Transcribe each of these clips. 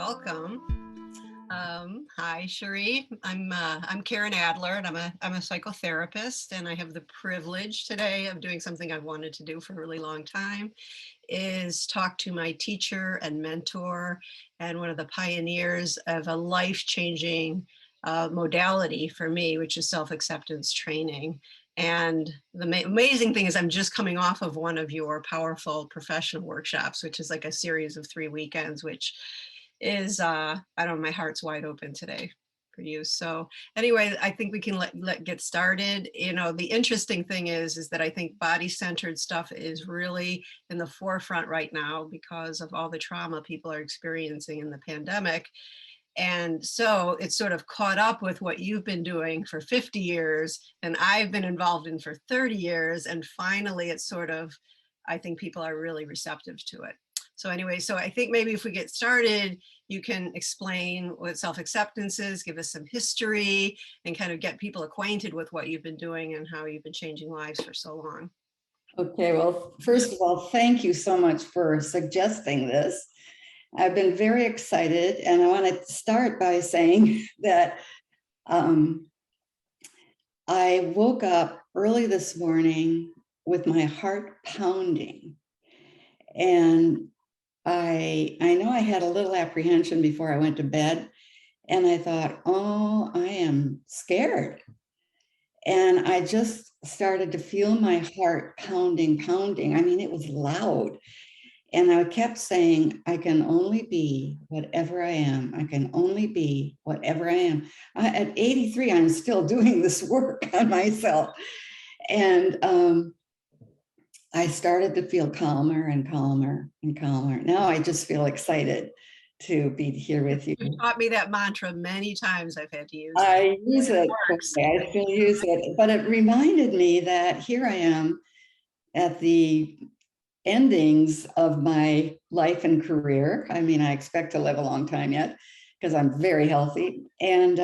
welcome. Hi, Cherie. I'm Karen Adler, and I'm a psychotherapist, and I have the privilege today of doing something I've wanted to do for a really long time, is talk to my teacher and mentor, and one of the pioneers of a life-changing modality for me, which is self-acceptance training. And the amazing thing is I'm just coming off of one of your powerful professional workshops, which is like a series of 3 weekends, which is, I don't know, my heart's wide open today for you. So anyway, I think we can get started. You know, the interesting thing is that I think body-centered stuff is really in the forefront right now because of all the trauma people are experiencing in the pandemic. And so it's sort of caught up with what you've been doing for 50 years and I've been involved in for 30 years. And finally, it's sort of, I think people are really receptive to it. So anyway, so I think maybe if we get started, you can explain what self-acceptance is, give us some history, and kind of get people acquainted with what you've been doing and how you've been changing lives for so long. Okay, well, first of all, thank you so much for suggesting this. I've been very excited, and I want to start by saying that I woke up early this morning with my heart pounding, and I know I had a little apprehension before I went to bed, and I thought, oh, I am scared. And I just started to feel my heart pounding. I mean, it was loud. And I kept saying, I can only be whatever I am. I can only be whatever I am. At 83, I'm still doing this work on myself. And I started to feel calmer and calmer and calmer. Now I just feel excited to be here with you. You taught me that mantra many times. I've had to use it. I use it. I still use it. But it reminded me that here I am at the endings of my life and career. I mean, I expect to live a long time yet because I'm very healthy. And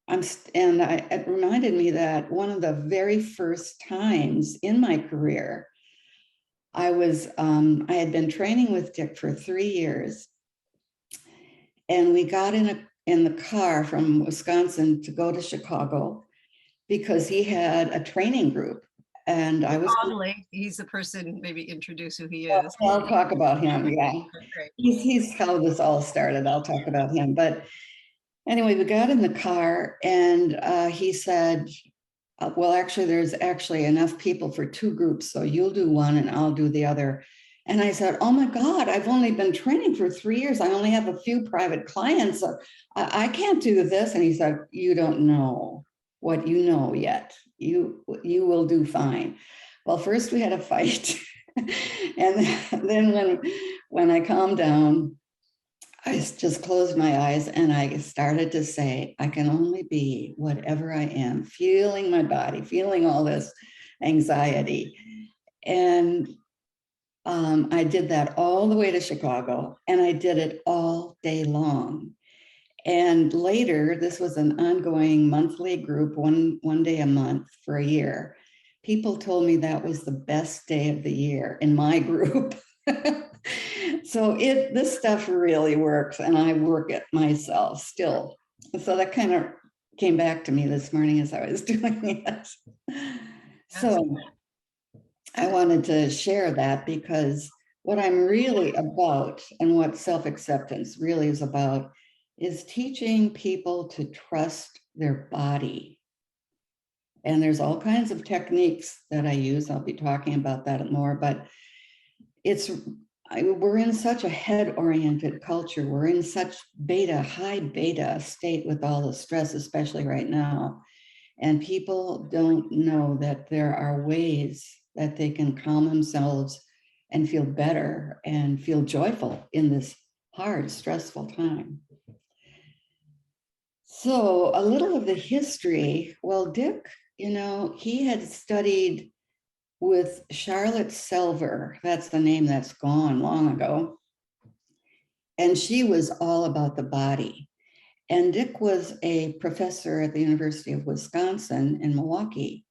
it reminded me that one of the very first times in my career, I had been training with Dick for 3 years, and we got in the car from Wisconsin to go to Chicago because he had a training group. And I was he's the person, maybe introduce who he is. I'll talk about him. Yeah, he's how this all started. I'll talk about him. But anyway, we got in the car, and he said, well, actually, there's actually enough people for 2 groups, so you'll do one and I'll do the other. And I said, oh my God, I've only been training for 3 years. I only have a few private clients. So I can't do this. And he said, you don't know what you know yet. You will do fine. Well, first we had a fight. And then when I calmed down, I just closed my eyes and I started to say, I can only be whatever I am, feeling my body, feeling all this anxiety. And I did that all the way to Chicago, and I did it all day long. And later, this was an ongoing monthly group, one day a month for a year. People told me that was the best day of the year in my group. So this stuff really works, and I work it myself still. So that kind of came back to me this morning as I was doing it. So I wanted to share that because what I'm really about and what self-acceptance really is about is teaching people to trust their body. And there's all kinds of techniques that I use. I'll be talking about that more, but we're in such a head-oriented culture. We're in such high beta state with all the stress, especially right now. And people don't know that there are ways that they can calm themselves and feel better and feel joyful in this hard, stressful time. So a little of the history. Well, Dick, he had studied with Charlotte Selver. That's the name that's gone long ago. And she was all about the body. And Dick was a professor at the University of Wisconsin in Milwaukee.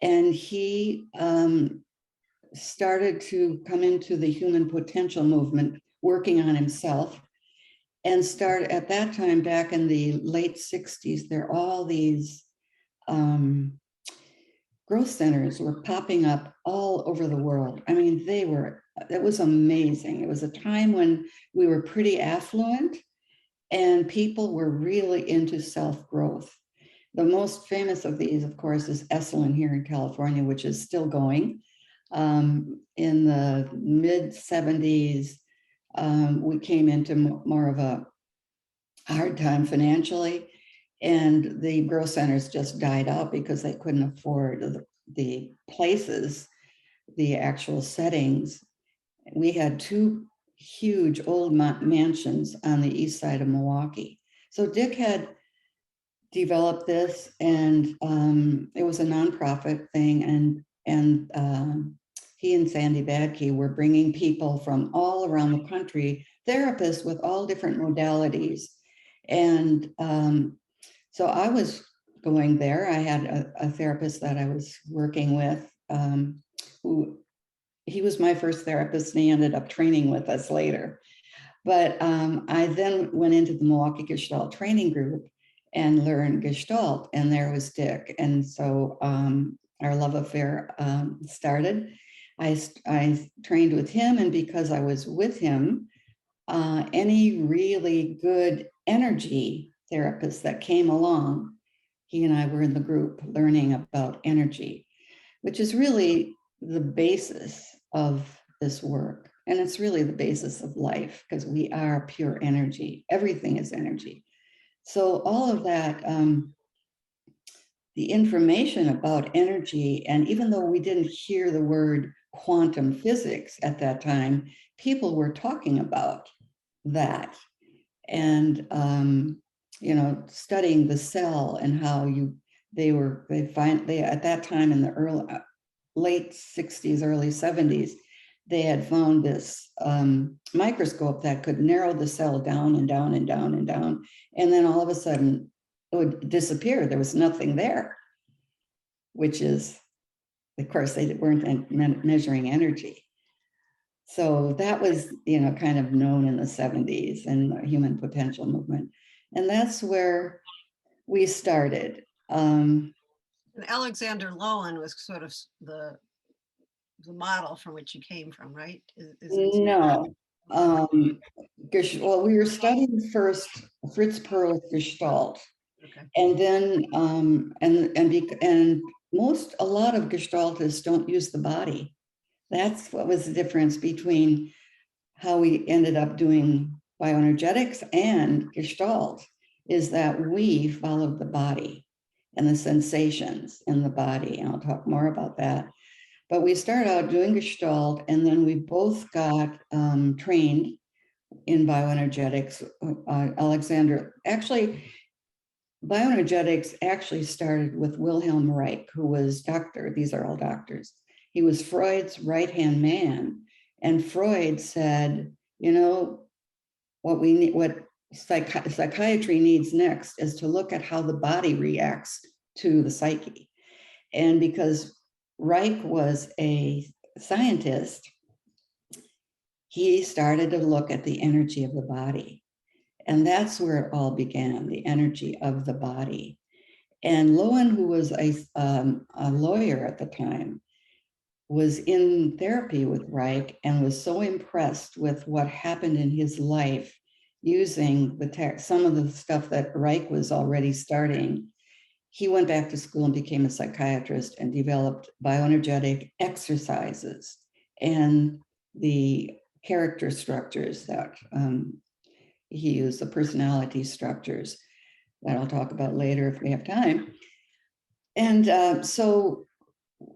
And he started to come into the human potential movement, working on himself. and start at that time, back in the late 60s, there are all these growth centers were popping up all over the world. I mean, it was amazing. It was a time when we were pretty affluent and people were really into self-growth. The most famous of these, of course, is Esalen here in California, which is still going. In the mid 70s, we came into more of a hard time financially, and the growth centers just died out because they couldn't afford the places, the actual settings. We had two huge old mansions on the east side of Milwaukee. So Dick had developed this, and it was a nonprofit thing, and he and Sandy Badke were bringing people from all around the country, therapists with all different modalities. And so I was going there. I had a therapist that I was working with, who he was my first therapist, and he ended up training with us later. But I then went into the Milwaukee Gestalt training group and learned Gestalt, and there was Dick. And so our love affair started. I trained with him, and because I was with him, any really good energy therapist that came along, he and I were in the group learning about energy, which is really the basis of this work. And it's really the basis of life, because we are pure energy. Everything is energy. So all of that, the information about energy, and even though we didn't hear the word quantum physics at that time, people were talking about that. And studying the cell and how they at that time in the late 60s, early 70s, they had found this microscope that could narrow the cell down and down and down and down. And then all of a sudden it would disappear. There was nothing there, which is, of course, they weren't measuring energy. So that was, kind of known in the 70s and the human potential movement. And that's where we started. And Alexander Lowen was sort of the model from which you came from, right? No. Well, we were studying first Fritz Perls Gestalt. Okay. And then, and a lot of Gestaltists don't use the body. That's what was the difference between how we ended up doing bioenergetics and Gestalt, is that we followed the body and the sensations in the body. And I'll talk more about that. But we started out doing Gestalt, and then we both got trained in bioenergetics. Alexander, actually, bioenergetics actually started with Wilhelm Reich, who was doctor. These are all doctors. He was Freud's right-hand man. And Freud said, what psychiatry needs next is to look at how the body reacts to the psyche. And because Reich was a scientist, he started to look at the energy of the body. And that's where it all began, the energy of the body. And Lowen, who was a lawyer at the time, was in therapy with Reich and was so impressed with what happened in his life using some of the stuff that Reich was already starting. He went back to school and became a psychiatrist and developed bioenergetic exercises and the character structures that he used, the personality structures that I'll talk about later if we have time. And so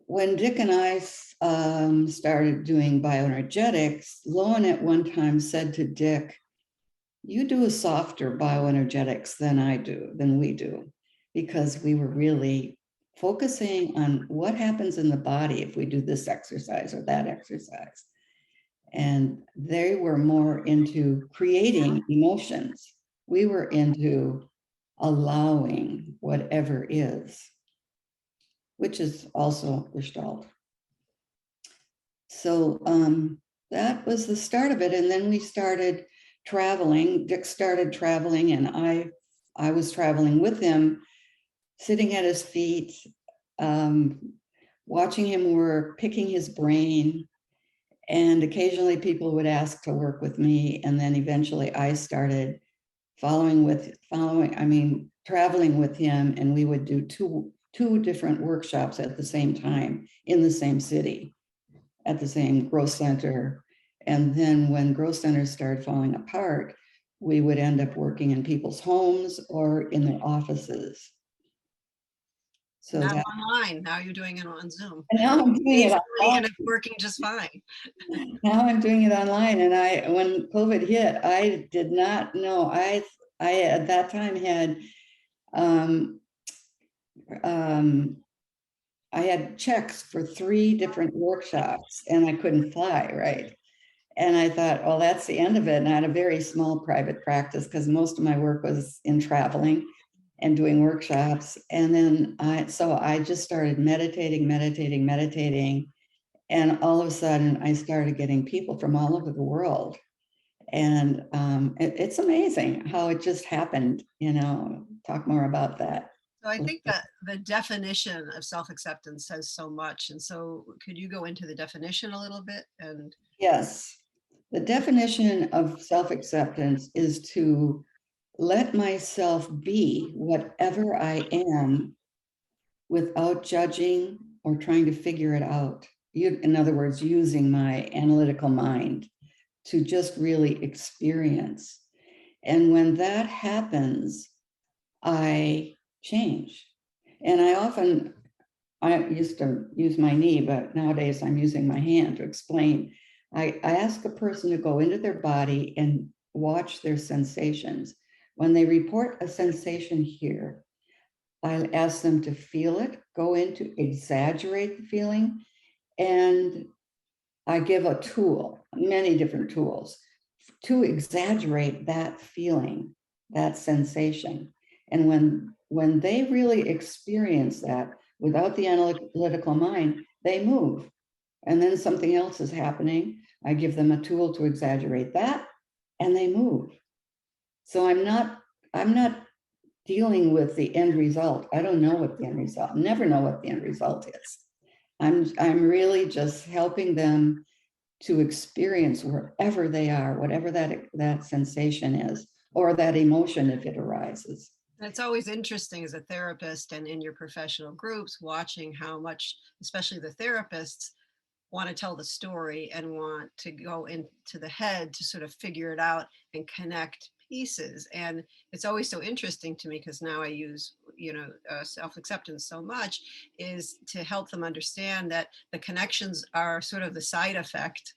when Dick and I started doing bioenergetics, Lowen at one time said to Dick, "You do a softer bioenergetics than we do, because we were really focusing on what happens in the body if we do this exercise or that exercise." And they were more into creating emotions. We were into allowing whatever is, which is also Gestalt. So that was the start of it. And then we started traveling. Dick started traveling, and I was traveling with him, sitting at his feet, watching him work, picking his brain. And occasionally people would ask to work with me. And then eventually I started traveling with him, and we would do two different workshops at the same time in the same city, at the same growth center. And then when growth centers started falling apart, we would end up working in people's homes or in their offices. So Now that, online. Now you're doing it on Zoom. and now I'm doing it online. And it's working just fine. Now I'm doing it online. And when COVID hit, I did not know. I at that time had I had checks for 3 different workshops, and I couldn't fly, right? And I thought, well, that's the end of it. And I had a very small private practice because most of my work was in traveling and doing workshops. And then so I just started meditating. And all of a sudden I started getting people from all over the world. And it's amazing how it just happened, talk more about that. So I think that the definition of self-acceptance says so much. And so could you go into the definition a little bit? And Yes. The definition of self-acceptance is to let myself be whatever I am without judging or trying to figure it out. In other words, using my analytical mind to just really experience. And when that happens, I change. And I used to use my knee, but nowadays I'm using my hand to explain. I ask a person to go into their body and watch their sensations. When they report a sensation here, I ask them to feel it, go into exaggerate the feeling, and I give a tool, many different tools, to exaggerate that feeling, that sensation. And when they really experience that without the analytical mind, they move. And then something else is happening. I give them a tool to exaggerate that, and they move. So I'm not dealing with the end result. I don't know what the end result, never know what the end result is. I'm really just helping them to experience wherever they are, whatever that sensation is, or that emotion if it arises. it's always interesting as a therapist and in your professional groups, watching how much, especially the therapists, want to tell the story and want to go into the head to sort of figure it out and connect pieces. And it's always so interesting to me because now I use, self-acceptance so much, is to help them understand that the connections are sort of the side effect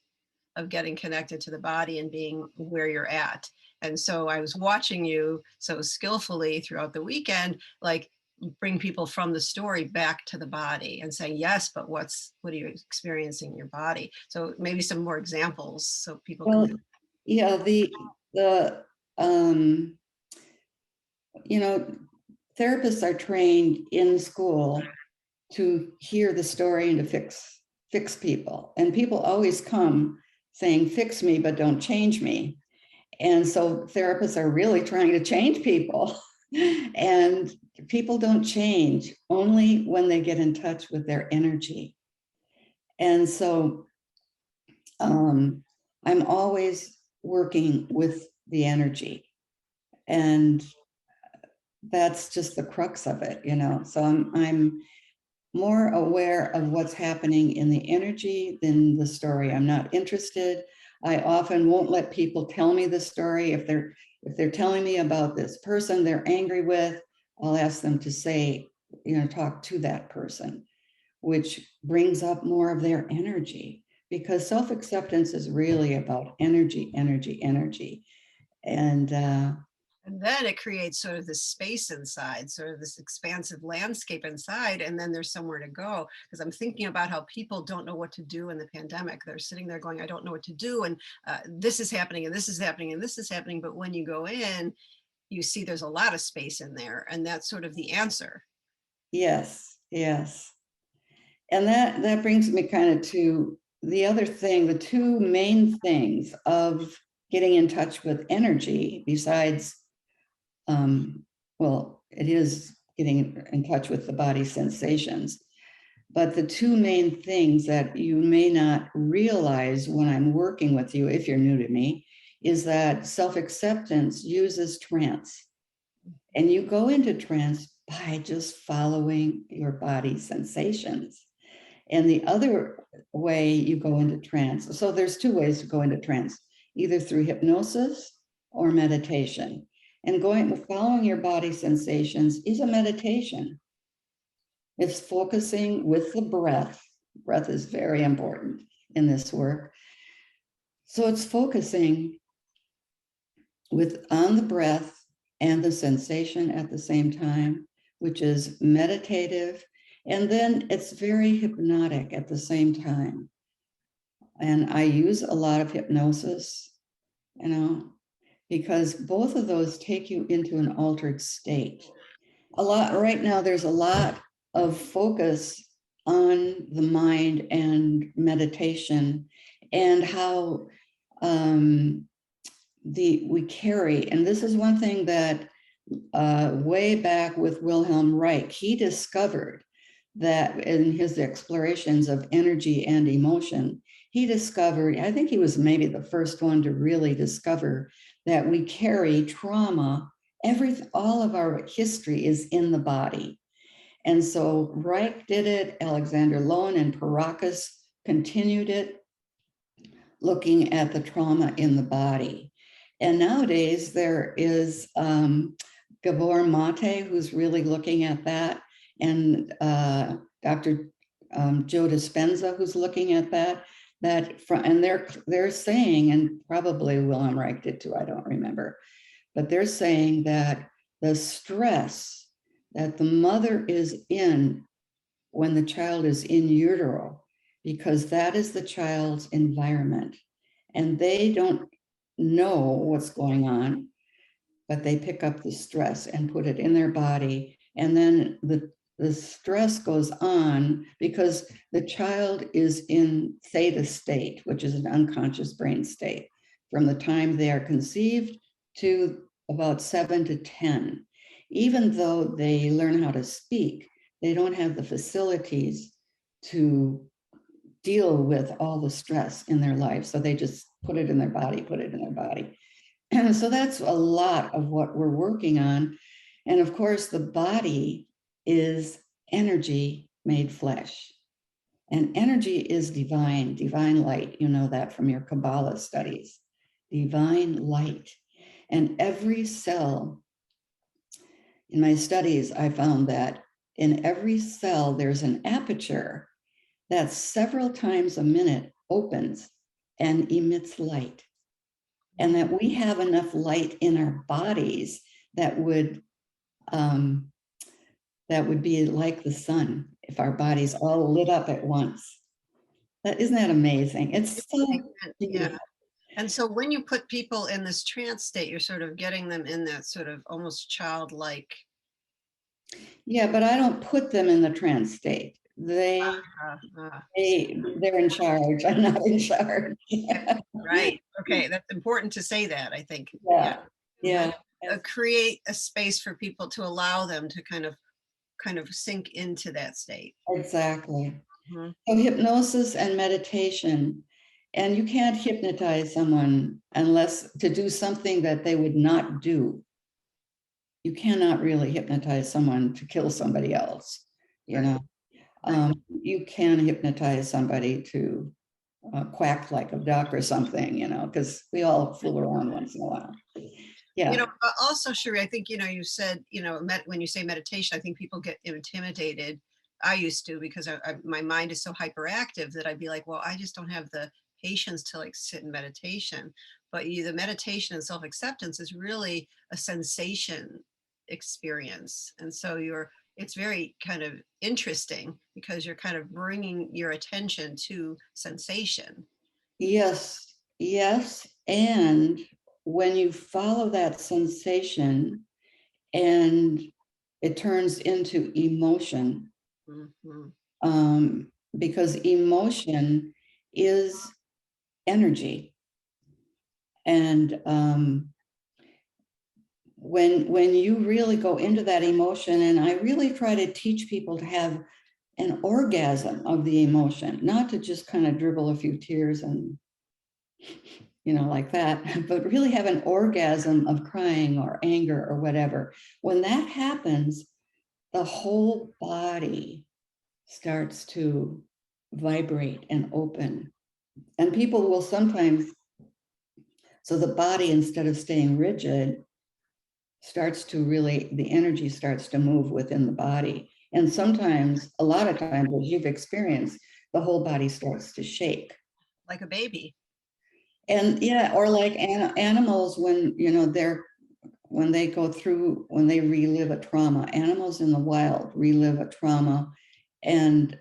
of getting connected to the body and being where you're at. And so I was watching you so skillfully throughout the weekend, like bring people from the story back to the body and say, yes, but what are you experiencing in your body? So maybe some more examples so people can. Yeah, therapists are trained in school to hear the story and to fix people. And people always come saying, fix me, but don't change me. And so therapists are really trying to change people. And people don't change only when they get in touch with their energy. And so I'm always working with the energy. And that's just the crux of it, So I'm more aware of what's happening in the energy than the story. I'm not interested. I often won't let people tell me the story. If they're telling me about this person they're angry with, I'll ask them to say, talk to that person, which brings up more of their energy, because self-acceptance is really about energy. And then it creates sort of this space inside, sort of this expansive landscape inside, and then there's somewhere to go. Because I'm thinking about how people don't know what to do in the pandemic. They're sitting there going, I don't know what to do, and this is happening, and this is happening, and this is happening. But when you go in, you see there's a lot of space in there, and that's sort of the answer. Yes. And that brings me kind of to the other thing, the two main things of getting in touch with energy besides, well, it is getting in touch with the body sensations. But the two main things that you may not realize when I'm working with you, if you're new to me, is that self-acceptance uses trance. And you go into trance by just following your body sensations. And the other way you go into trance, so there's two ways to go into trance, either through hypnosis or meditation. And following your body sensations is a meditation. It's focusing with the breath. Breath is very important in this work. So it's focusing on the breath and the sensation at the same time, which is meditative. And then it's very hypnotic at the same time. And I use a lot of hypnosis, because both of those take you into an altered state. Right now, there's a lot of focus on the mind and meditation and how we carry, and this is one thing that way back with Wilhelm Reich, he discovered that in his explorations of energy and emotion, he discovered, I think he was maybe the first one to really discover that we carry trauma. All of our history is in the body. And so Reich did it, Alexander Lowen and Parakas continued it, looking at the trauma in the body. And nowadays there is Gabor Mate, who's really looking at that, and Dr. Joe Dispenza, who's looking at that. And they're saying, and probably Wilhelm Reich did too, I don't remember, but they're saying that the stress that the mother is in when the child is in utero, because that is the child's environment, and they don't know what's going on, but they pick up the stress and put it in their body, and then the stress goes on because the child is in theta state, which is an unconscious brain state, from the time they are conceived to about 7 to 10. Even though they learn how to speak, they don't have the facilities to deal with all the stress in their life. So they just put it in their body. And so that's a lot of what we're working on. And of course, the body is energy made flesh. And energy is divine light. You know that from your Kabbalah studies, divine light. And every cell, in my studies, I found that in every cell, there's an aperture that several times a minute opens and emits light. And that we have enough light in our bodies that would be like the sun if our bodies all lit up at once. Isn't that amazing? It's so yeah. And so when you put people in this trance state, you're sort of getting them in that sort of almost childlike. Yeah, but I don't put them in the trance state. They're in charge. I'm not in charge. Right. Okay. That's important to say that, I think. Yeah. Create a space for people to allow them to kind of sink into that state. Exactly. Mm-hmm. So hypnosis and meditation, and you can't hypnotize someone unless to do something that they would not do. You cannot really hypnotize someone to kill somebody else, you know. You can hypnotize somebody to quack like a duck or something, because we all fool around once in a while. Yeah. Also, Cherie, I think, you said, when you say meditation, I think people get intimidated. I used to, because my mind is so hyperactive that I'd be like, well, I just don't have the patience to like sit in meditation. But the meditation and self-acceptance is really a sensation experience. And so it's very kind of interesting because you're kind of bringing your attention to sensation. Yes. And when you follow that sensation and it turns into emotion, because emotion is energy. And when you really go into that emotion, and I really try to teach people to have an orgasm of the emotion, not to just kind of dribble a few tears and, like that, but really have an orgasm of crying or anger or whatever. When that happens, the whole body starts to vibrate and open. And people will sometimes, so the body, instead of staying rigid, the energy starts to move within the body. And sometimes, a lot of times, as you've experienced, the whole body starts to shake. Like a baby. And yeah, or like animals when, when they relive a trauma, animals in the wild relive a trauma. And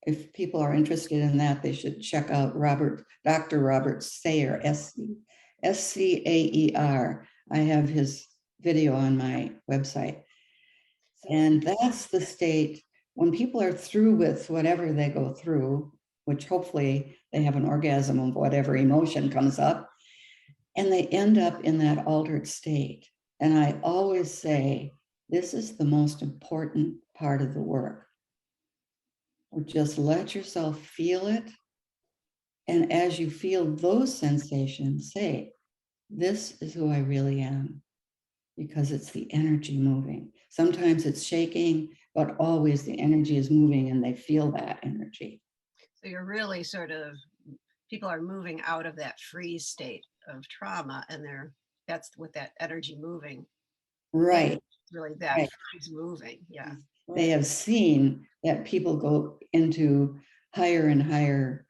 if people are interested in that, they should check out Dr. Robert Sayer, Scaer. I have his video on my website. And that's the state when people are through with whatever they go through, which hopefully they have an orgasm of whatever emotion comes up, and they end up in that altered state. And I always say, this is the most important part of the work. Or just let yourself feel it. And as you feel those sensations, say, this is who I really am, because it's the energy moving. Sometimes it's shaking, but always the energy is moving and they feel that energy. So you're really people are moving out of that freeze state of trauma, and that's with that energy moving. Right. Really that right. freeze moving. Yeah. They have seen that people go into higher and higher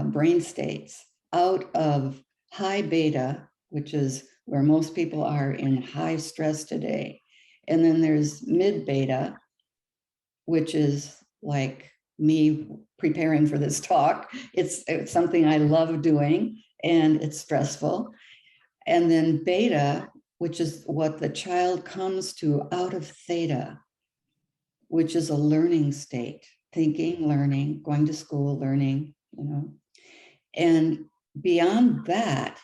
brain states out of high beta, which is where most people are in high stress today. And then there's mid beta, which is like me preparing for this talk. It's something I love doing, and it's stressful. And then beta, which is what the child comes to out of theta, which is a learning state, thinking, learning, going to school, learning, And beyond that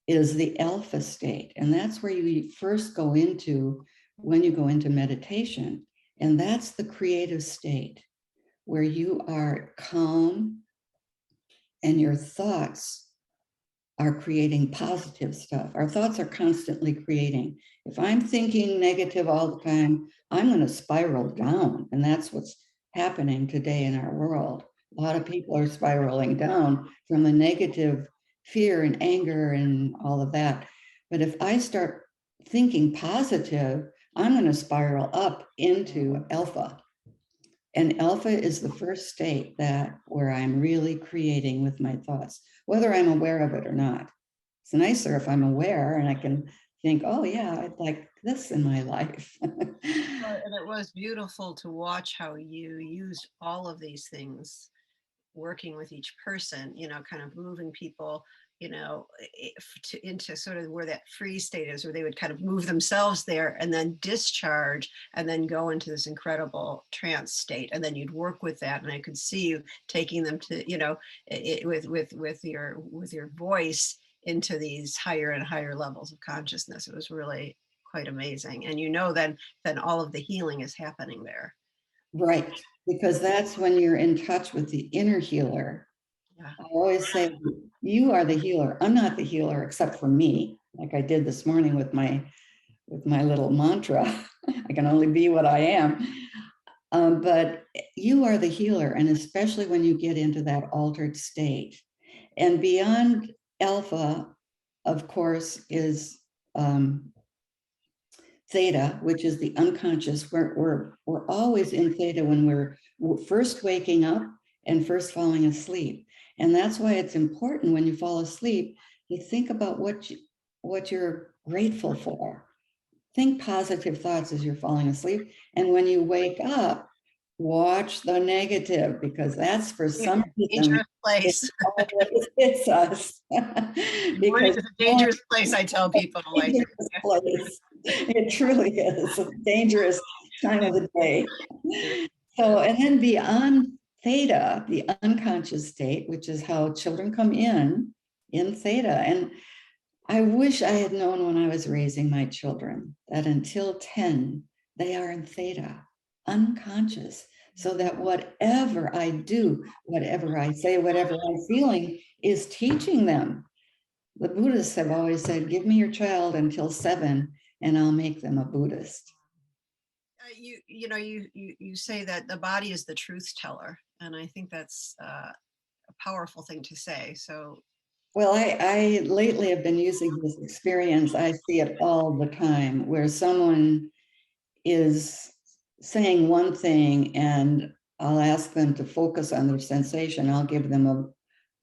is the alpha state. And that's where you first go into when you go into meditation. And that's the creative state where you are calm and your thoughts are creating positive stuff. Our thoughts are constantly creating. If I'm thinking negative all the time, I'm going to spiral down. And that's what's happening today in our world. A lot of people are spiraling down from the negative fear and anger and all of that. But if I start thinking positive, I'm going to spiral up into alpha. And alpha is the first state where I'm really creating with my thoughts, whether I'm aware of it or not. It's nicer if I'm aware and I can think, oh yeah, I'd like this in my life. And it was beautiful to watch how you used all of these things, working with each person, kind of moving people, into sort of where that freeze state is, where they would kind of move themselves there and then discharge and then go into this incredible trance state. And then you'd work with that. And I could see you taking them to, with your voice into these higher and higher levels of consciousness. It was really quite amazing. And then all of the healing is happening there. Right. Because that's when you're in touch with the inner healer. Yeah. I always say, you are the healer. I'm not the healer except for me, like I did this morning with my little mantra. I can only be what I am. But you are the healer, and especially when you get into that altered state. And beyond alpha, of course, is theta, which is the unconscious. We're always in theta when we're first waking up and first falling asleep. And that's why it's important when you fall asleep, you think about what you're grateful for. Think positive thoughts as you're falling asleep. And when you wake up, watch the negative, because that's for some reason dangerous place. It's us. Because it's a dangerous place, I tell people. Like, place. It truly is a dangerous time of the day. So, and then beyond theta, the unconscious state, which is how children come in, in theta. And I wish I had known when I was raising my children that until 10, they are in theta, unconscious, so that whatever I do, whatever I say, whatever I'm feeling is teaching them. The Buddhists have always said, give me your child until 7 and I'll make them a Buddhist. You say that the body is the truth teller, and I think that's a powerful thing to say. So, well, I lately have been using this experience. I see it all the time where someone is saying one thing and I'll ask them to focus on their sensation. I'll give them a,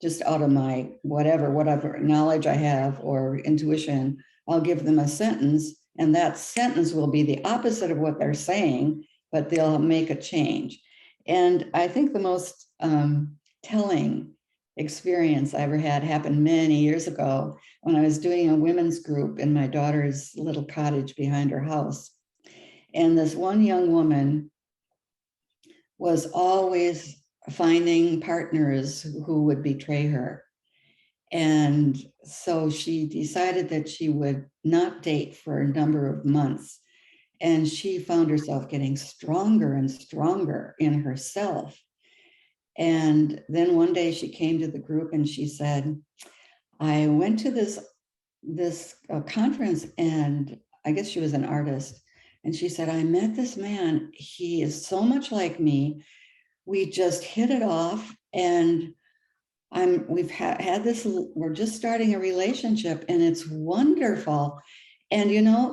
just out of my whatever knowledge I have or intuition, I'll give them a sentence, and that sentence will be the opposite of what they're saying, but they'll make a change. And I think the most telling experience I ever had happened many years ago when I was doing a women's group in my daughter's little cottage behind her house. And this one young woman was always finding partners who would betray her. And so she decided that she would not date for a number of months. And she found herself getting stronger and stronger in herself. And then one day she came to the group and she said, I went to this conference, and I guess she was an artist. And she said, I met this man. He is so much like me. We just hit it off, and we've had this, we're just starting a relationship, and it's wonderful. And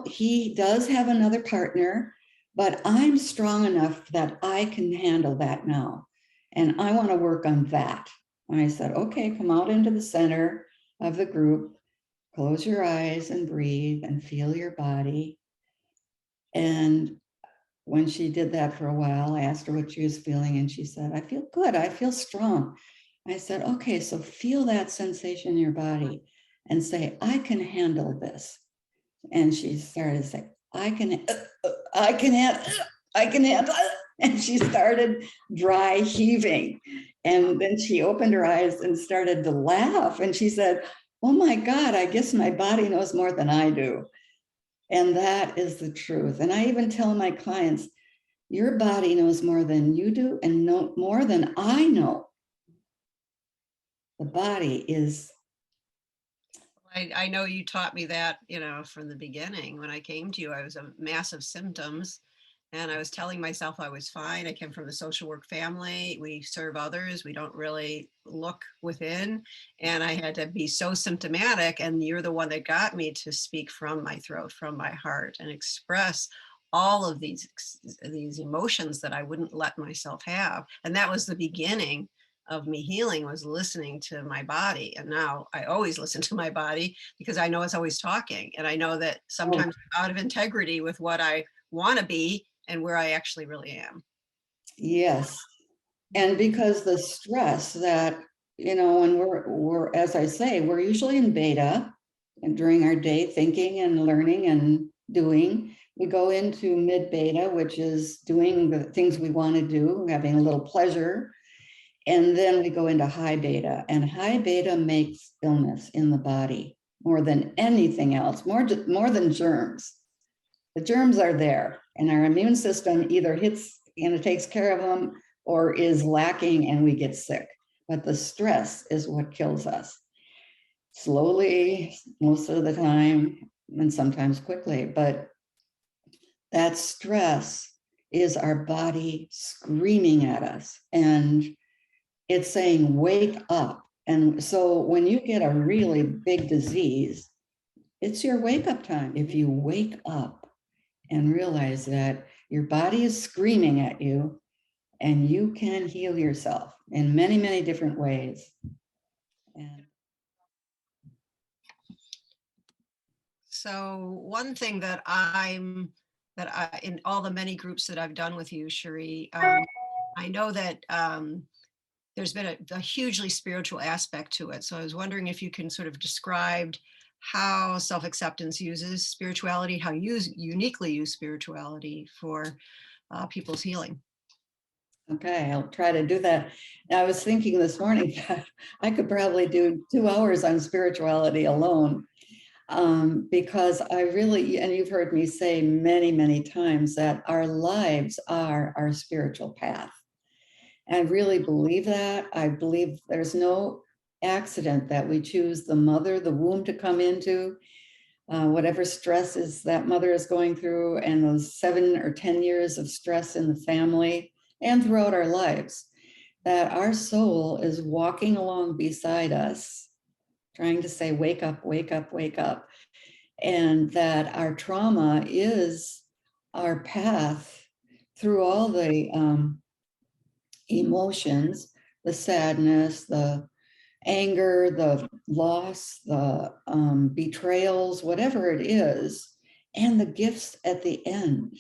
he does have another partner, but I'm strong enough that I can handle that now. And I want to work on that. And I said, okay, come out into the center of the group, close your eyes and breathe and feel your body. And when she did that for a while, I asked her what she was feeling, and she said, I feel good. I feel strong. I said, okay, so feel that sensation in your body and say, I can handle this. And she started to say, I can handle. And she started dry heaving. And then she opened her eyes and started to laugh. And she said, oh my God, I guess my body knows more than I do. And that is the truth. And I even tell my clients, your body knows more than you do and more than I know. The body is. I know you taught me that, from the beginning. When I came to you, I was a massive symptoms, and I was telling myself I was fine. I came from a social work family. We serve others. We don't really look within. And I had to be so symptomatic. And you're the one that got me to speak from my throat, from my heart, and express all of these emotions that I wouldn't let myself have. And that was the beginning of me healing, was listening to my body. And now I always listen to my body because I know it's always talking. And I know that sometimes I'm out of integrity with what I want to be and where I actually really am. Yes. And because the stress that, when we're, as I say, we're usually in beta, and during our day, thinking and learning and doing, we go into mid beta, which is doing the things we want to do, having a little pleasure. And then we go into high beta, and high beta makes illness in the body more than anything else, more than germs. The germs are there, and our immune system either hits and it takes care of them or is lacking and we get sick. But the stress is what kills us. Slowly, most of the time, and sometimes quickly, but that stress is our body screaming at us, and it's saying, wake up. And so when you get a really big disease, it's your wake up time. If you wake up and realize that your body is screaming at you and you can heal yourself in many, many different ways. And so one thing that in all the many groups that I've done with you, Cherie, I know that there's been a hugely spiritual aspect to it. So I was wondering if you can sort of describe how self-acceptance uses spirituality, how you uniquely use spirituality for people's healing. Okay, I'll try to do that. Now, I was thinking this morning that I could probably do 2 hours on spirituality alone, because I really, and you've heard me say many, many times that our lives are our spiritual path. And I really believe that. I believe there's no accident that we choose the mother, the womb to come into, whatever stresses that mother is going through, and those 7 or 10 years of stress in the family and throughout our lives, that our soul is walking along beside us, trying to say, wake up, wake up, wake up. And that our trauma is our path through all the emotions, the sadness, the anger, the loss, the betrayals, whatever it is, and the gifts at the end.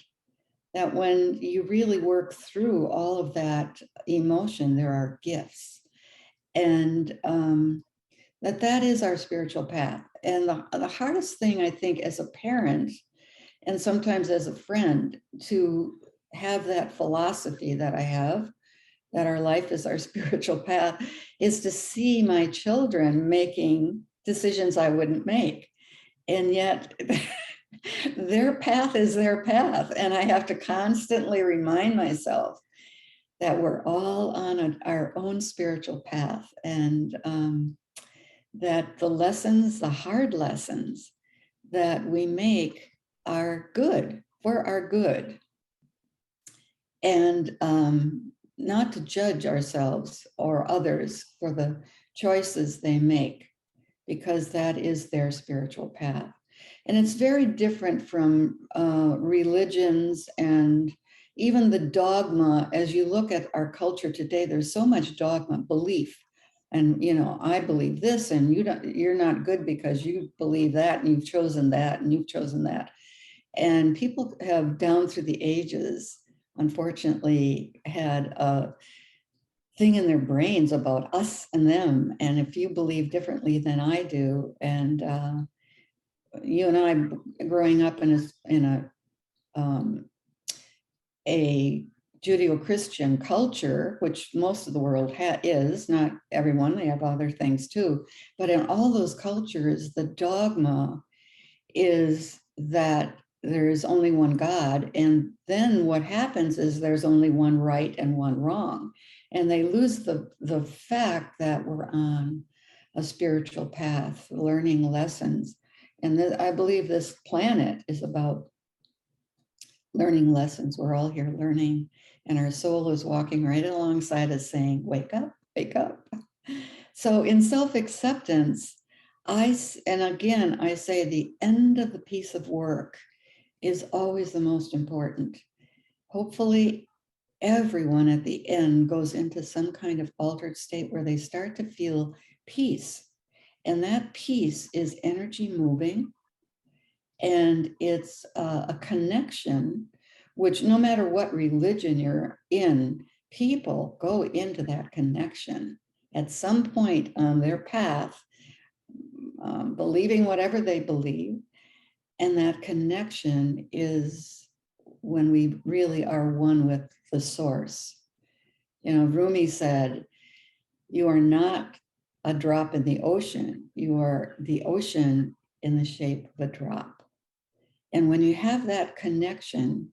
That when you really work through all of that emotion, there are gifts. And that is our spiritual path. And the hardest thing, I think, as a parent, and sometimes as a friend, to have that philosophy that I have, that our life is our spiritual path, is to see my children making decisions I wouldn't make. And yet their path is their path. And I have to constantly remind myself that we're all on our own spiritual path, and that the lessons, the hard lessons that we make are good, for our good. And not to judge ourselves or others for the choices they make, because that is their spiritual path. And it's very different from religions and even the dogma. As you look at our culture today, there's so much dogma, belief. And, you know, I believe this, and you're not good because you believe that, and you've chosen that, and you've chosen that. And people have, down through the ages, unfortunately, had a thing in their brains about us and them. And if you believe differently than I do, and you and I, growing up in a Judeo-Christian culture, which most of the world is, not everyone, they have other things too, but in all those cultures, the dogma is that there is only one God, and then what happens is there's only one right and one wrong, and they lose the fact that we're on a spiritual path, learning lessons. And I believe this planet is about learning lessons. We're all here learning, and our soul is walking right alongside us saying, wake up, wake up. So in self-acceptance, and again, I say the end of the piece of work is always the most important. Hopefully, everyone at the end goes into some kind of altered state where they start to feel peace. And that peace is energy moving. And it's a connection, which no matter what religion you're in, people go into that connection at some point on their path, believing whatever they believe. And that connection is when we really are one with the source. You know, Rumi said, you are not a drop in the ocean, you are the ocean in the shape of a drop. And when you have that connection,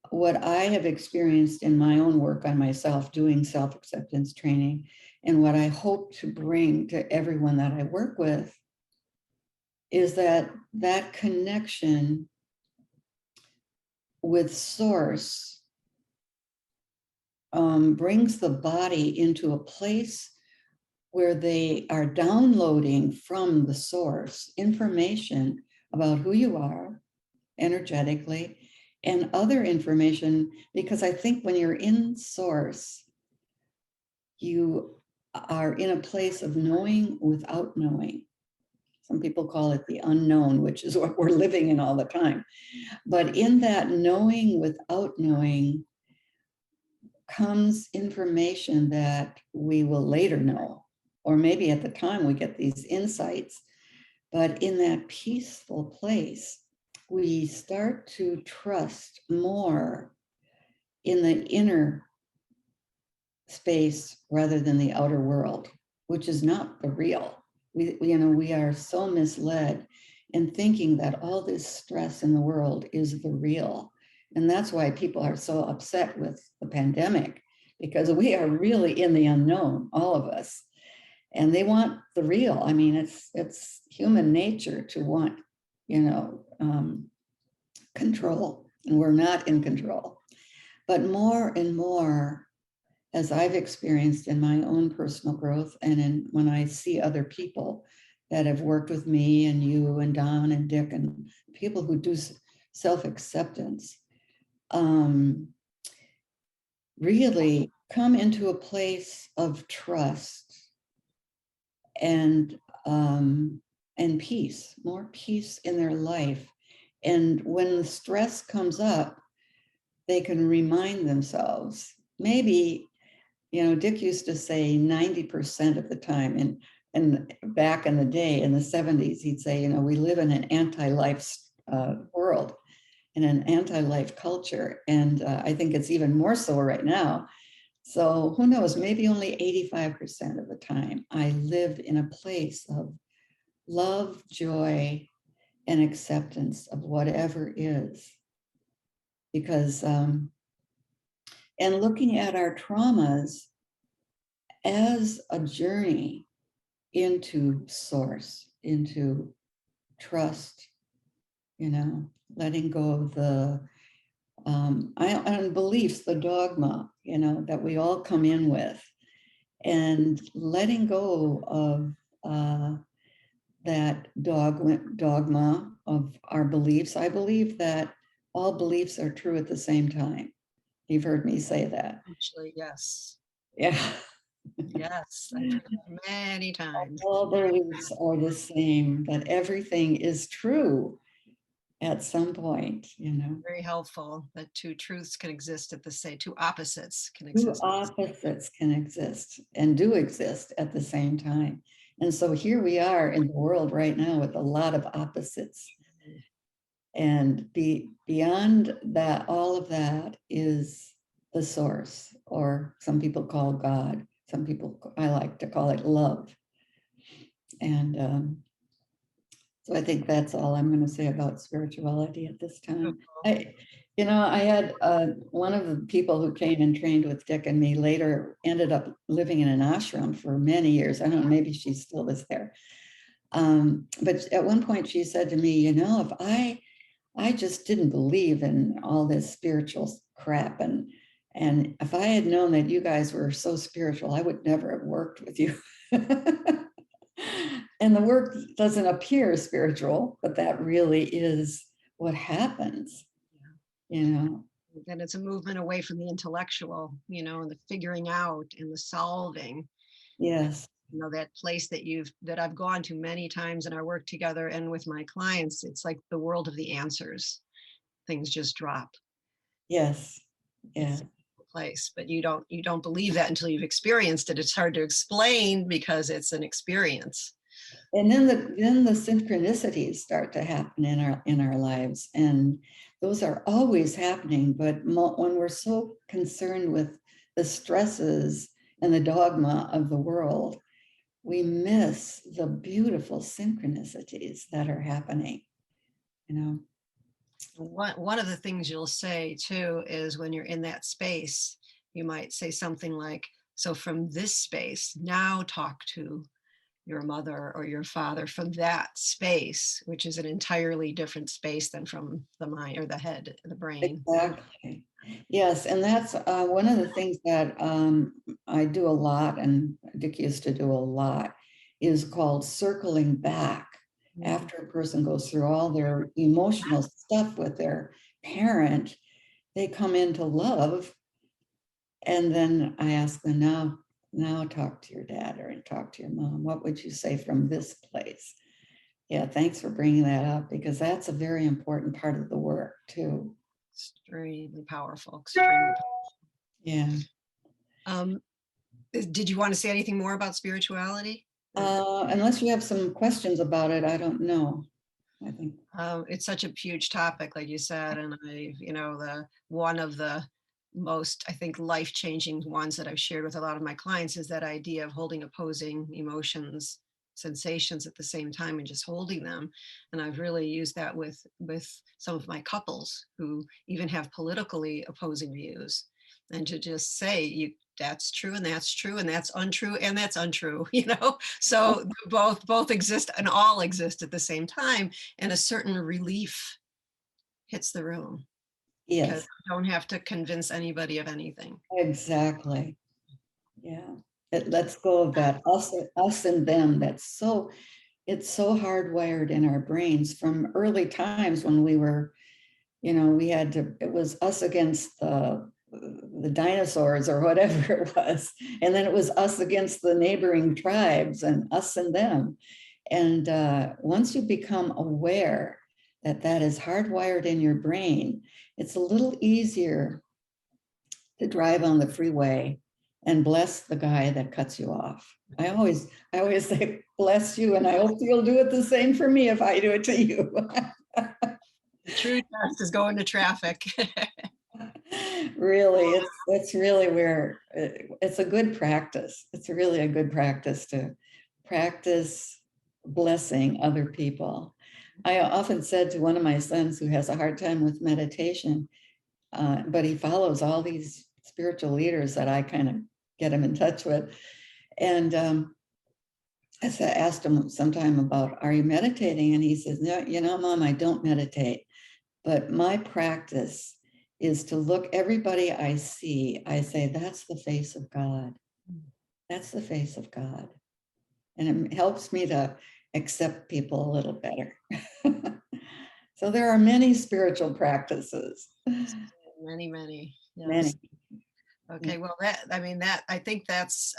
what I have experienced in my own work on myself, doing self-acceptance training, and what I hope to bring to everyone that I work with, is that that connection with source brings the body into a place where they are downloading from the source information about who you are energetically, and other information, because I think when you're in source, you are in a place of knowing without knowing. Some people call it the unknown, which is what we're living in all the time. But in that knowing without knowing comes information that we will later know, or maybe at the time we get these insights. But in that peaceful place, we start to trust more in the inner space rather than the outer world, which is not the real. We are so misled in thinking that all this stress in the world is the real. And that's why people are so upset with the pandemic, because we are really in the unknown, all of us. And they want the real. I mean, it's human nature to want, control, and we're not in control. But more and more, as I've experienced in my own personal growth, and when I see other people that have worked with me and you and Don and Dick and people who do self-acceptance, really come into a place of trust and peace, more peace in their life. And when the stress comes up, they can remind themselves, maybe, Dick used to say 90% of the time, and back in the day, in the 70s, he'd say, we live in an anti-life world, in an anti-life culture. And I think it's even more so right now. So who knows, maybe only 85% of the time, I live in a place of love, joy, and acceptance of whatever is. Because, and looking at our traumas as a journey into source, into trust, letting go of the and beliefs, the dogma, that we all come in with, and letting go of that dogma of our beliefs. I believe that all beliefs are true at the same time. You've heard me say that. Actually, yes. Yeah. Yes, I've heard that many times. All beliefs are the same, that everything is true at some point, Very helpful that two truths can exist at the same, two opposites can Two exist. opposites can exist and do exist at the same time. And so here we are in the world right now with a lot of opposites. And beyond that, all of that is the source, or some people call God. Some people, I like to call it love. And so I think that's all I'm going to say about spirituality at this time. I had one of the people who came and trained with Dick and me later ended up living in an ashram for many years. I don't know, maybe she still is there. But at one point she said to me, if I just didn't believe in all this spiritual crap, and if I had known that you guys were so spiritual, I would never have worked with you. And the work doesn't appear spiritual, but that really is what happens, And it's a movement away from the intellectual, and the figuring out and the solving. Yes. That place that I've gone to many times in our work together and with my clients, it's like the world of the answers. Things just drop. Yes. Yeah. It's a place, but you don't believe that until you've experienced it. It's hard to explain because it's an experience. And then the synchronicities start to happen in our lives, and those are always happening. But when we're so concerned with the stresses and the dogma of the world, we miss the beautiful synchronicities that are happening. One of the things you'll say too is when you're in that space, you might say something like, "So from this space, now talk to your mother or your father from that space," which is an entirely different space than from the mind or the head, the brain. Exactly. Yes, and that's one of the things that I do a lot, and Dick used to do a lot, is called circling back. After a person goes through all their emotional stuff with their parent, they come into love, and then I ask them, now talk to your dad or talk to your mom. What would you say from this place? Yeah, thanks for bringing that up, because that's a very important part of the work too. Extremely powerful. Extremely powerful. Yeah. Did you want to say anything more about spirituality? Unless you have some questions about it, I don't know. I think it's such a huge topic, like you said, and one of the most, I think, life-changing ones that I've shared with a lot of my clients is that idea of holding opposing emotions, sensations at the same time and just holding them. And I've really used that with some of my couples who even have politically opposing views, and to just say, you, that's true and that's true and that's untrue and that's untrue, you know. So both exist and all exist at the same time, and a certain relief hits the room because Yes, you don't have to convince anybody of anything. exactly. Yeah. It lets go of that us and them. It's so hardwired in our brains from early times when we were, we had to, it was us against the dinosaurs or whatever it was. And then it was us against the neighboring tribes and us and them. And once you become aware that that is hardwired in your brain, it's a little easier to drive on the freeway and bless the guy that cuts you off. I always say, bless you, and I hope you'll do it the same for me if I do it to you. The true test is going to traffic. Really, it's really where it's a good practice. It's really a good practice to practice blessing other people. I often said to one of my sons who has a hard time with meditation, but he follows all these spiritual leaders that I kind of get him in touch with. And I asked him sometime about, are you meditating? And he says, no, Mom, I don't meditate. But my practice is to look everybody I see, I say, that's the face of God. That's the face of God. And it helps me to accept people a little better. So there are many spiritual practices. Many, yes. Many. Okay, well, I think that's,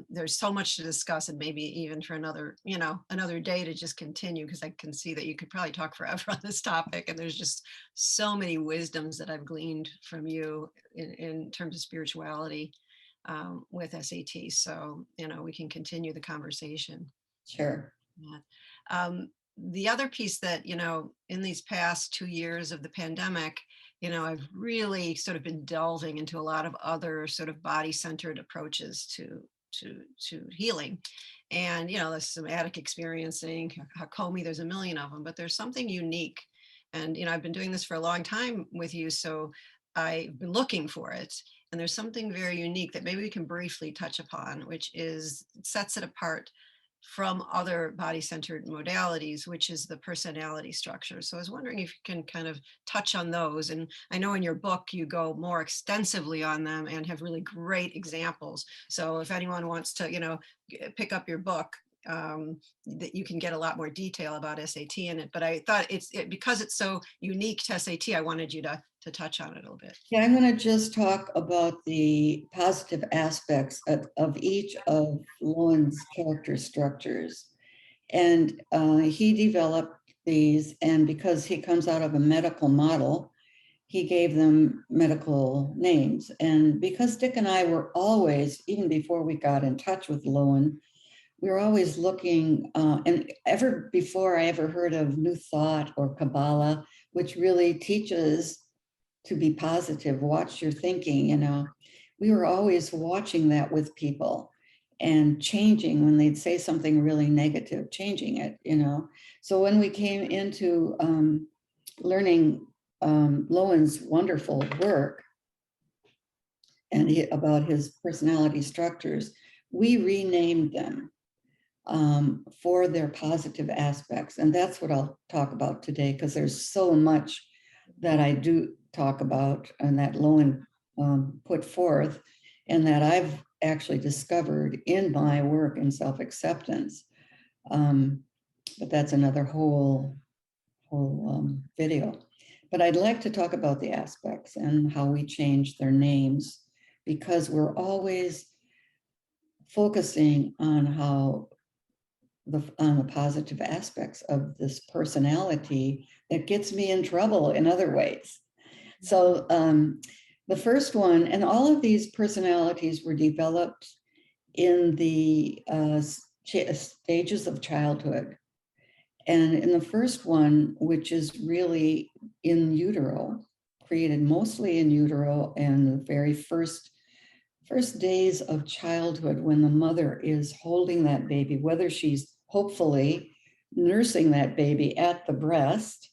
there's so much to discuss, and maybe even for another day to just continue, because I can see that you could probably talk forever on this topic, and there's just so many wisdoms that I've gleaned from you in terms of spirituality with SAT. So, we can continue the conversation. Sure. Yeah. The other piece that, in these past 2 years of the pandemic, I've really sort of been delving into a lot of other sort of body-centered approaches to healing. And, there's somatic experiencing, Hakomi, there's a million of them, but there's something unique. And, I've been doing this for a long time with you, so I've been looking for it. And there's something very unique that maybe we can briefly touch upon, which sets it apart from other body-centered modalities, which is the personality structure. So I was wondering if you can kind of touch on those. And I know in your book, you go more extensively on them and have really great examples. So if anyone wants to, pick up your book, that you can get a lot more detail about SAT in it. But I thought because it's so unique to SAT, I wanted you to touch on it a little bit. Yeah, I'm going to just talk about the positive aspects of each of Lowen's character structures. And he developed these, and because he comes out of a medical model, he gave them medical names. And because Dick and I were always, even before we got in touch with Lowen, we were always looking, and ever before I ever heard of New Thought or Kabbalah, which really teaches to be positive, watch your thinking, we were always watching that with people and changing when they'd say something really negative, changing it, So when we came into learning Lowen's wonderful work and about his personality structures, we renamed them for their positive aspects. And that's what I'll talk about today, because there's so much that I do talk about and that Lowen put forth and that I've actually discovered in my work in self-acceptance. But that's another whole video. But I'd like to talk about the aspects and how we change their names, because we're always focusing on on the positive aspects of this personality that gets me in trouble in other ways. So the first one, and all of these personalities were developed in the stages of childhood. And in the first one, which is really in utero, created mostly in utero, and the very first days of childhood, when the mother is holding that baby, whether she's hopefully nursing that baby at the breast.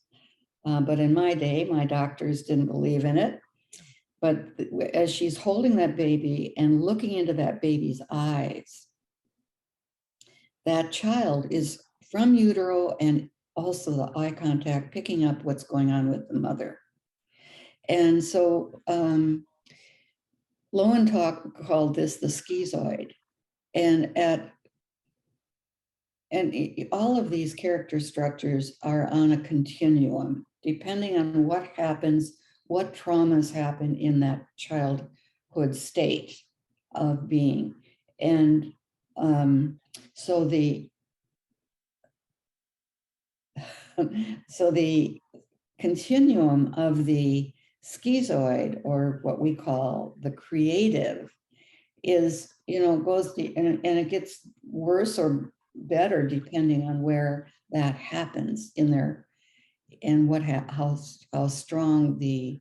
But in my day, my doctors didn't believe in it. But as she's holding that baby and looking into that baby's eyes, that child is from utero, and also the eye contact, picking up what's going on with the mother. And so Lowen called this the schizoid. And all of these character structures are on a continuum, depending on what happens, what traumas happen in that childhood state of being. And so the continuum of the schizoid, or what we call the creative, is, goes and it gets worse or better depending on where that happens in their, and how strong the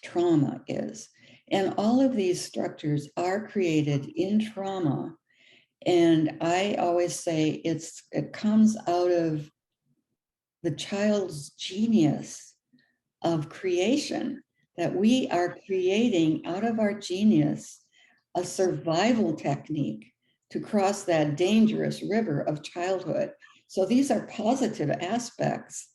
trauma is. And all of these structures are created in trauma. And I always say it comes out of the child's genius of creation, that we are creating out of our genius a survival technique to cross that dangerous river of childhood. So these are positive aspects,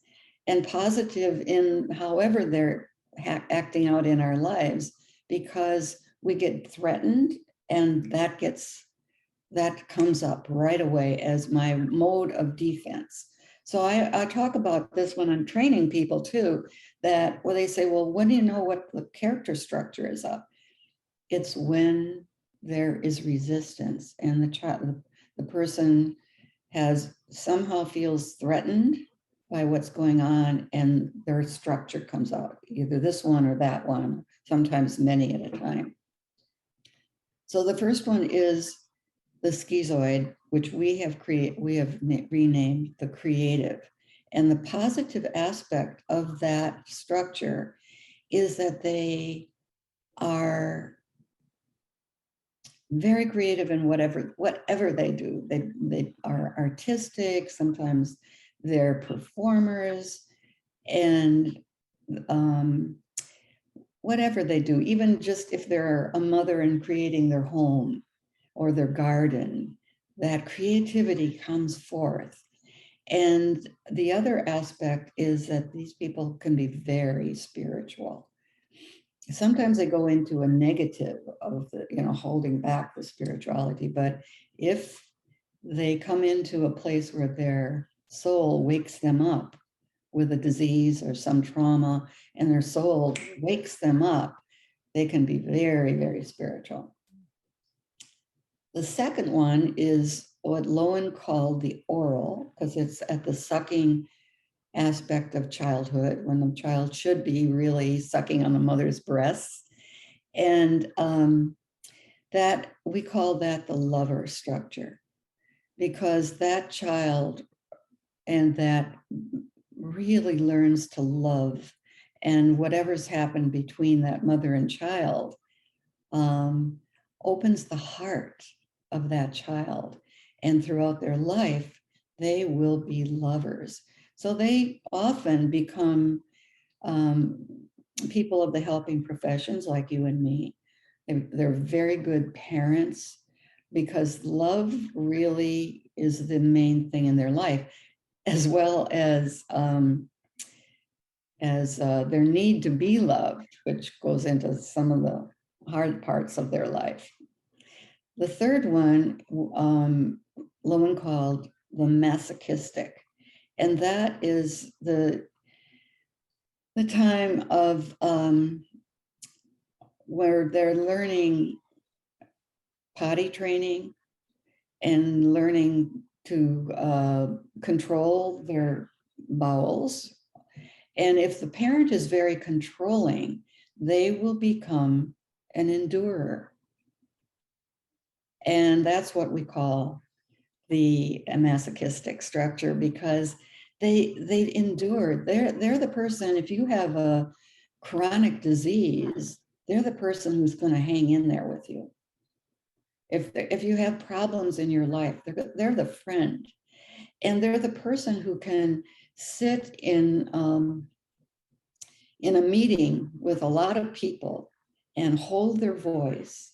and positive in however they're acting out in our lives, because we get threatened, and that comes up right away as my mode of defense. So I talk about this when I'm training people too, that when they say, well, when do you know what the character structure is up? It's when there is resistance, and the person somehow feels threatened by what's going on, and their structure comes out, either this one or that one, sometimes many at a time. So the first one is the schizoid, which we have renamed the creative. And the positive aspect of that structure is that they are very creative in whatever they do. They are artistic, sometimes they're performers, and whatever they do, even just if they're a mother and creating their home or their garden, that creativity comes forth. And the other aspect is that these people can be very spiritual. Sometimes they go into a negative of the, holding back the spirituality, but if they come into a place where their soul wakes them up with a disease or some trauma, and their soul wakes them up, they can be very, very spiritual. The second one is what Lowen called the oral, because it's at the sucking aspect of childhood, when the child should be really sucking on the mother's breasts. And that we call that the lover structure, because that child and that really learns to love, and whatever's happened between that mother and child opens the heart of that child, and throughout their life they will be lovers. So they often become people of the helping professions, like you and me. They're very good parents, because love really is the main thing in their life, as well as their need to be loved, which goes into some of the hard parts of their life. The third one, Lowen called the Masochistic, and that is the time of where they're learning potty training and learning to control their bowels. And if the parent is very controlling, they will become an endurer. And that's what we call the masochistic structure, because they endure. They're the person, if you have a chronic disease, they're the person who's going to hang in there with you. If you have problems in your life, they're the friend. And they're the person who can sit in a meeting with a lot of people and hold their voice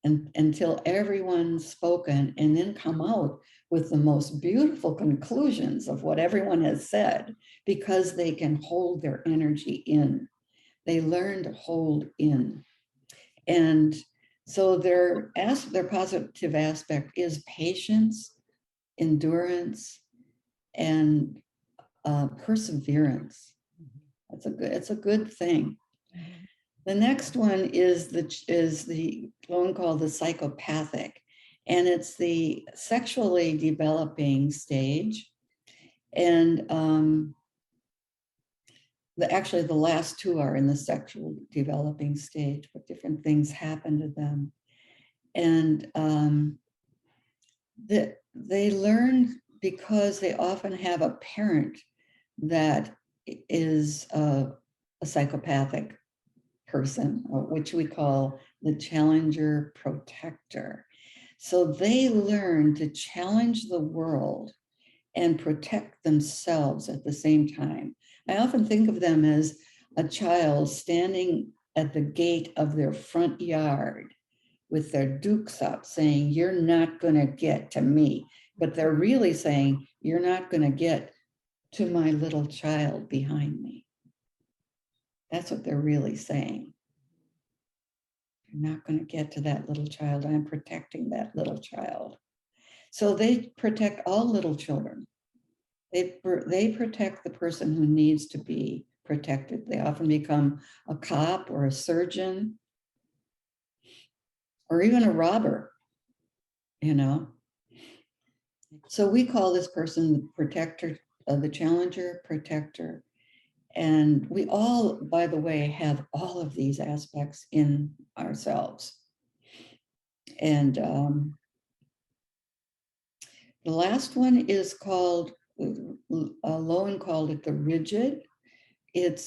until everyone's spoken, and then come out with the most beautiful conclusions of what everyone has said, because they can hold their energy in. They learn to hold in. And so their positive aspect is patience, endurance, and perseverance. It's a good thing. The next one is the one called the psychopathic, and it's the sexually developing stage. And actually, the last two are in the sexual developing stage, but different things happen to them. And they learn because they often have a parent that is a psychopathic person, which we call the challenger protector. So they learn to challenge the world and protect themselves at the same time. I often think of them as a child standing at the gate of their front yard with their dukes up, saying, "You're not going to get to me." But they're really saying, "You're not going to get to my little child behind me." That's what they're really saying. "You're not going to get to that little child. I'm protecting that little child." So they protect all little children. They protect the person who needs to be protected. They often become a cop or a surgeon or even a robber, you know. So we call this person the protector, the challenger protector. And we all, by the way, have all of these aspects in ourselves. And the last one is called, Lowen called it the rigid. It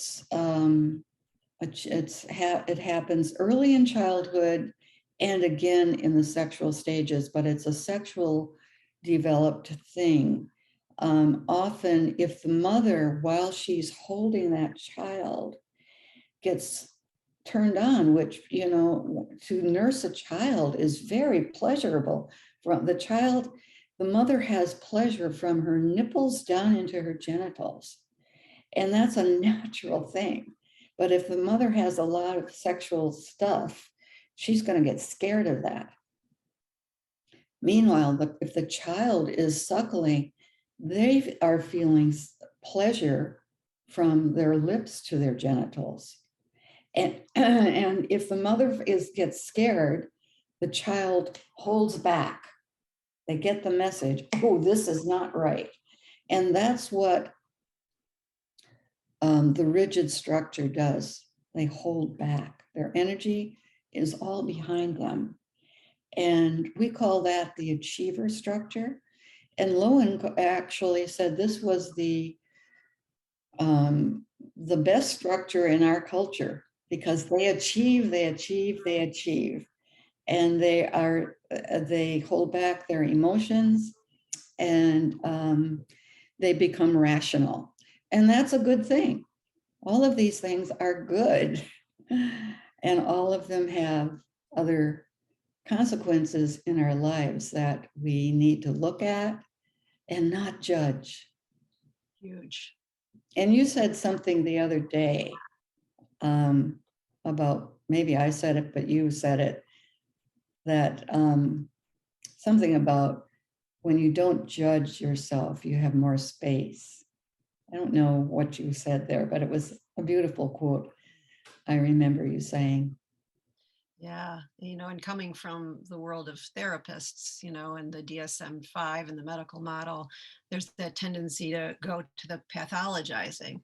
happens early in childhood and again in the sexual stages, but it's a sexual developed thing. Often, if the mother, while she's holding that child, gets turned on, which, you know, to nurse a child is very pleasurable. From the child, the mother has pleasure from her nipples down into her genitals. And that's a natural thing. But if the mother has a lot of sexual stuff, she's going to get scared of that. Meanwhile, if the child is suckling, they are feeling pleasure from their lips to their genitals. And if the mother gets scared, the child holds back. They get the message, "Oh, this is not right." And that's what the rigid structure does. They hold back. Their energy is all behind them. And we call that the achiever structure. And Lowen actually said this was the best structure in our culture, because they achieve, and they hold back their emotions, and they become rational. And that's a good thing. All of these things are good, and all of them have other consequences in our lives that we need to look at and not judge. Huge. And you said something the other day about, maybe I said it, but you said it, that something about when you don't judge yourself, you have more space. I don't know what you said there, but it was a beautiful quote. I remember you saying. Yeah, you know, and coming from the world of therapists, you know, and the DSM-5 and the medical model, there's that tendency to go to the pathologizing.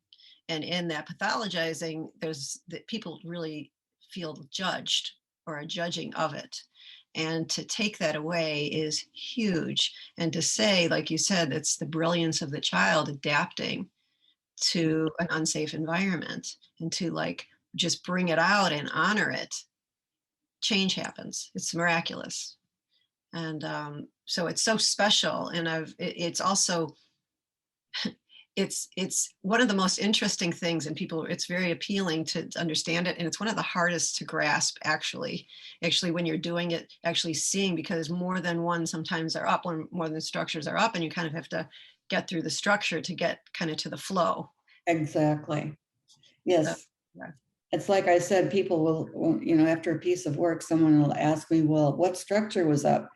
And in that pathologizing, there's that people really feel judged or are judging of it. And to take that away is huge. And to say, like you said, it's the brilliance of the child adapting to an unsafe environment, and to like just bring it out and honor it, change happens. It's miraculous. And so it's so special. And it's also, it's one of the most interesting things, and people, it's very appealing to understand it, and it's one of the hardest to grasp, actually when you're doing it, actually seeing, because more than one sometimes are up, when more than structures are up, and you kind of have to get through the structure to get kind of to the flow. Exactly. So, Yes. yeah. It's like I said, people will, you know, after a piece of work, someone will ask me, well, what structure was up?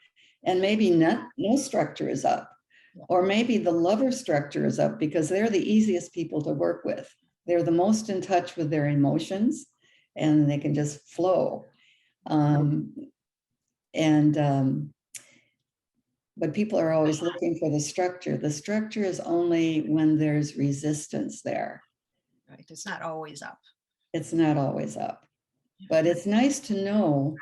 And maybe no structure is up. Yeah. Or maybe the lover structure is up, because they're the easiest people to work with. They're the most in touch with their emotions, and they can just flow. But people are always looking for the structure. The structure is only when there's resistance there. Right. It's not always up. It's not always up. But it's nice to know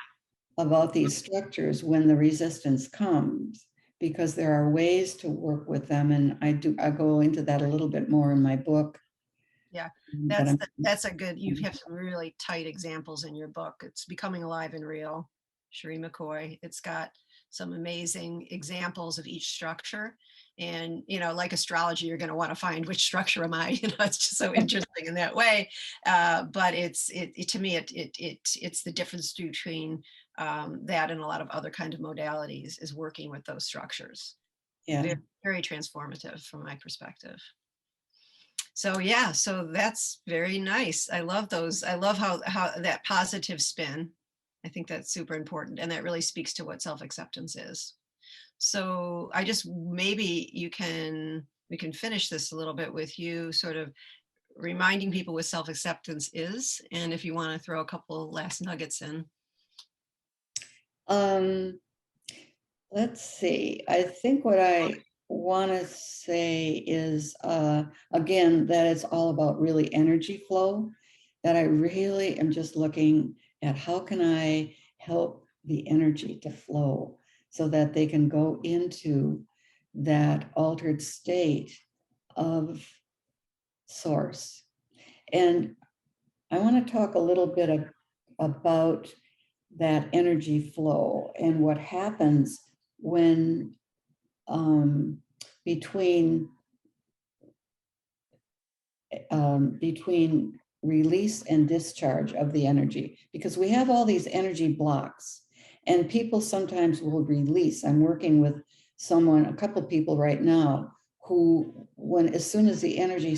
about these structures when the resistance comes, because there are ways to work with them. And I go into that a little bit more in my book. Yeah, But that's a good, you have some really tight examples in your book. It's Becoming Alive and Real, Cherie McCoy. It's got some amazing examples of each structure. And, you know, like astrology, you're going to want to find which structure am I, you know, it's just so interesting in that way. But to me, it's the difference between that and a lot of other kind of modalities, is working with those structures. yeah. Very, very transformative from my perspective. So yeah, so that's very nice. I love those. I love how that positive spin. I think that's super important, and that really speaks to what self-acceptance is. So I just, maybe we can finish this a little bit with you sort of reminding people what self-acceptance is, and if you want to throw a couple last nuggets in. Let's see. I think what I want to say is, again, that it's all about really energy flow, that I really am just looking at how can I help the energy to flow so that they can go into that altered state of source. And I want to talk a little bit about that energy flow and what happens when between release and discharge of the energy, because we have all these energy blocks, and people sometimes will release. I'm working with a couple of people right now who, as soon as the energy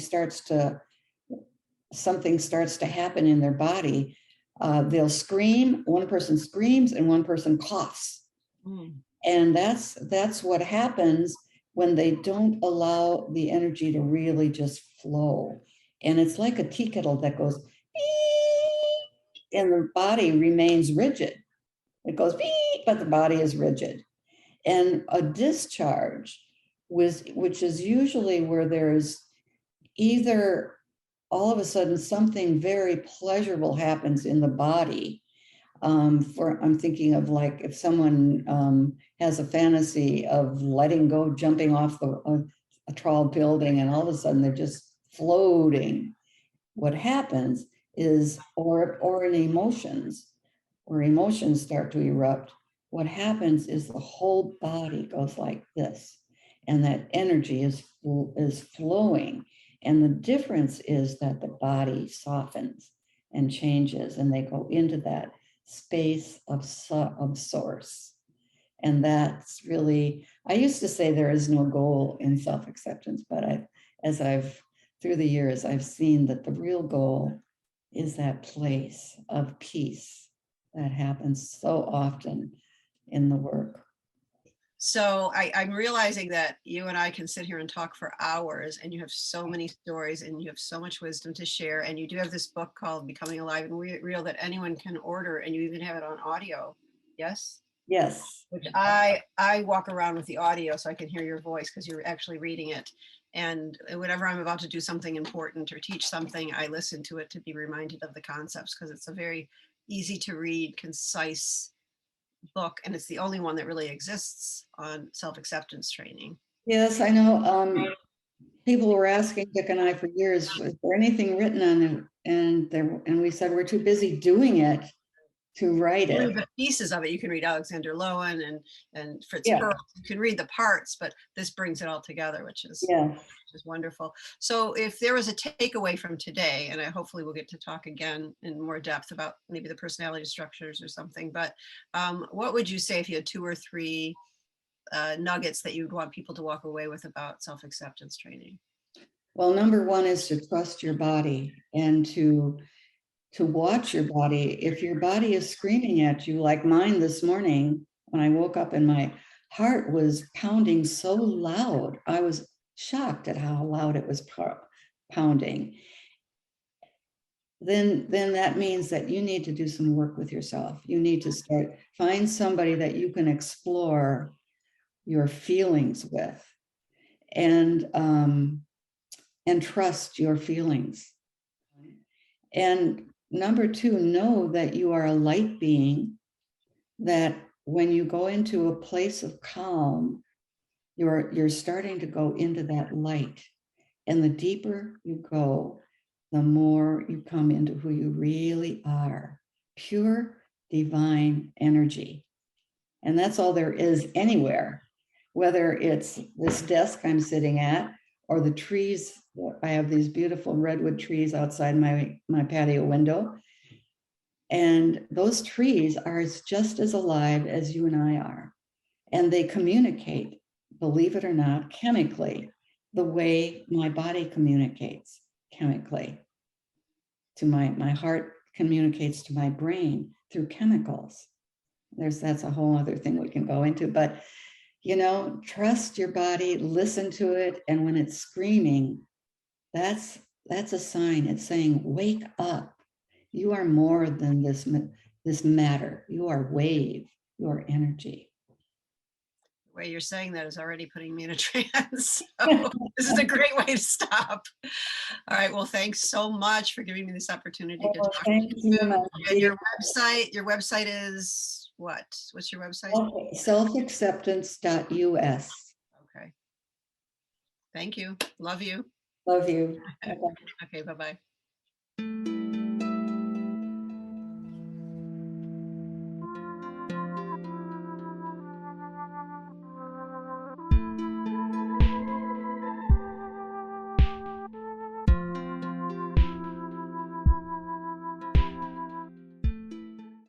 something starts to happen in their body, they'll scream. One person screams and one person coughs. And that's what happens when they don't allow the energy to really just flow. And it's like a tea kettle that goes beep, and the body remains rigid. It goes beep, but the body is rigid. And a discharge, which is usually where there's either all of a sudden something very pleasurable happens in the body. I'm thinking of, like, if someone has a fantasy of letting go, jumping off a tall building, and all of a sudden they're just floating. What happens is, or in emotions, where emotions start to erupt, what happens is the whole body goes like this, and that energy is flowing. And the difference is that the body softens and changes, and they go into that space of source. And that's really, I used to say there is no goal in self-acceptance, but through the years, I've seen that the real goal is that place of peace that happens so often in the work. So I'm realizing that you and I can sit here and talk for hours, and you have so many stories and you have so much wisdom to share. And you do have this book called Becoming Alive and Real that anyone can order, and you even have it on audio. Yes? Yes. Which I walk around with the audio so I can hear your voice, because you're actually reading it. And whenever I'm about to do something important or teach something, I listen to it to be reminded of the concepts, because it's a very easy to read, concise book, and it's the only one that really exists on self-acceptance training. Yes, I know. People were asking Dick and I for years, was there anything written on it? And we said we're too busy doing it to write it. Read the pieces of it. You can read Alexander Lowen and Fritz Yeah. Perls. You can read the parts, but this brings it all together, which is wonderful. So if there was a takeaway from today, and I hopefully we'll get to talk again in more depth about maybe the personality structures or something, but what would you say if you had 2 or 3 nuggets that you'd want people to walk away with about self-acceptance training? Well, number one is to trust your body and to watch your body. If your body is screaming at you, like mine this morning, when I woke up and my heart was pounding so loud, I was shocked at how loud it was pounding. Then that means that you need to do some work with yourself. You need to find somebody that you can explore your feelings with, and trust your feelings. And number 2, know that you are a light being, that when you go into a place of calm, you're starting to go into that light. And the deeper you go, the more you come into who you really are, pure divine energy. And that's all there is anywhere, whether it's this desk I'm sitting at or the trees. I have these beautiful redwood trees outside my patio window. And those trees are just as alive as you and I are. And they communicate, believe it or not, chemically, the way my body communicates chemically. To my heart communicates to my brain through chemicals. That's a whole other thing we can go into, but trust your body, listen to it. And when it's screaming, that's a sign. It's saying, wake up. You are more than this matter. You are wave, you are energy. The way you're saying that is already putting me in a trance. So this is a great way to stop. All right. Well, thanks so much for giving me this opportunity to talk to you. And your website is what? What's your website? Selfacceptance.us. Okay. Thank you. Love you. Love you. Okay. Bye-bye.